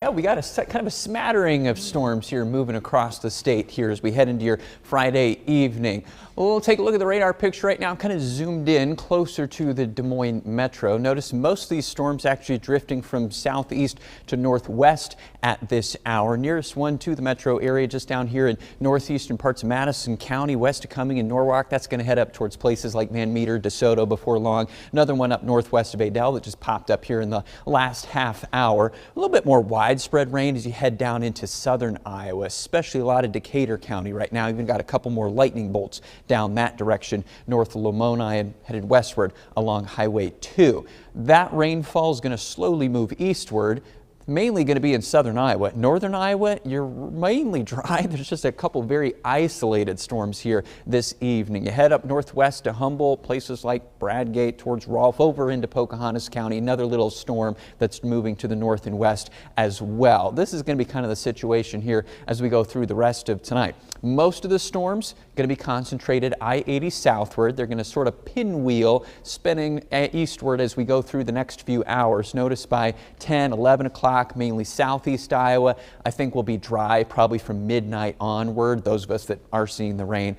Yeah, we got kind of a smattering of storms here moving across the state here as we head into your Friday evening. We'll take a look at the radar picture right now, kind of zoomed in closer to the Des Moines metro. Notice most of these storms actually drifting from southeast to northwest at this hour. Nearest one to the metro area just down here in northeastern parts of Madison County, west of Cumming and Norwalk. That's going to head up towards places like Van Meter, DeSoto before long. Another one up northwest of Adel that just popped up here in the last half hour. A little bit more widespread rain as you head down into southern Iowa, especially a lot of Decatur County right now. Even got a couple more lightning bolts down that direction north of Lamoni and headed westward along Highway 2. That rainfall is going to slowly move eastward. Mainly going to be in southern Iowa. Northern Iowa, you're mainly dry. There's just a couple very isolated storms here this evening. You head up northwest to Humboldt, places like Bradgate towards Rolfe, over into Pocahontas County, another little storm that's moving to the north and west as well. This is going to be kind of the situation here as we go through the rest of tonight. Most of the storms going to be concentrated I-80 southward. They're going to sort of pinwheel spinning eastward as we go through the next few hours. Notice by 10, 11 o'clock, mainly southeast Iowa, I think will be dry probably from midnight onward, those of us that are seeing the rain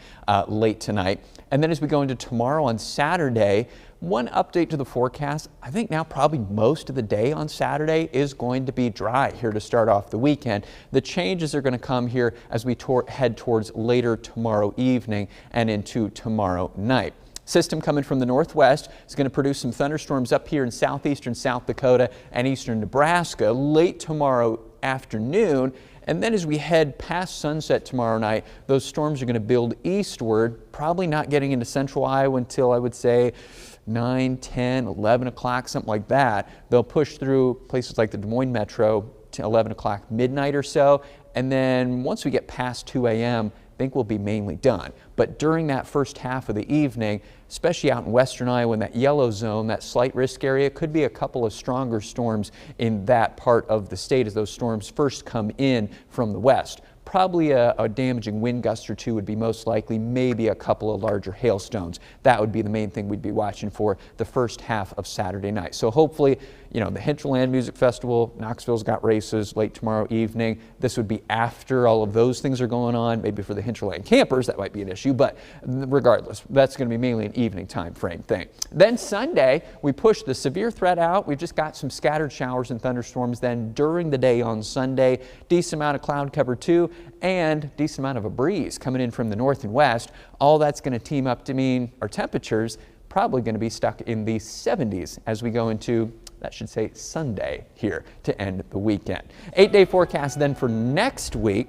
late tonight. And then as we go into tomorrow on Saturday, one update to the forecast, I think now probably most of the day on Saturday is going to be dry here to start off the weekend. The changes are going to come here as we head towards later tomorrow evening and into tomorrow night. System coming from the northwest is going to produce some thunderstorms up here in southeastern South Dakota and eastern Nebraska late tomorrow afternoon. And then as we head past sunset tomorrow night, those storms are going to build eastward, probably not getting into central Iowa until I would say 9, 10, 11 o'clock, something like that. They'll push through places like the Des Moines metro to 11 o'clock midnight or so. And then once we get past 2 a.m., I think we'll be mainly done. But during that first half of the evening, especially out in western Iowa in that yellow zone, that slight risk area, could be a couple of stronger storms in that part of the state as those storms first come in from the west. Probably a damaging wind gust or two would be most likely, maybe a couple of larger hailstones. That would be the main thing we'd be watching for the first half of Saturday night. So hopefully, you know, the Hinterland Music Festival, Knoxville's got races late tomorrow evening. This would be after all of those things are going on. Maybe for the Hinterland campers, that might be an issue, but regardless, that's going to be mainly an evening time frame thing. Then Sunday, we push the severe threat out. We've just got some scattered showers and thunderstorms then during the day on Sunday. Decent amount of cloud cover too, and decent amount of a breeze coming in from the north and west. All that's going to team up to mean our temperatures probably going to be stuck in the 70s as we go into, that should say, Sunday here to end the weekend. 8-day forecast then for next week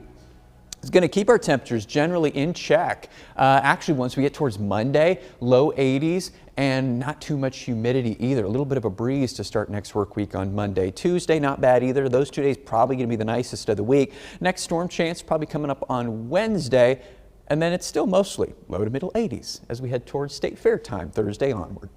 is going to keep our temperatures generally in check. Actually, once we get towards Monday, low 80s and not too much humidity either. A little bit of a breeze to start next work week on Monday. Tuesday, not bad either. Those 2 days probably going to be the nicest of the week. Next storm chance probably coming up on Wednesday. And then it's still mostly low to middle 80s as we head towards State Fair time Thursday onward.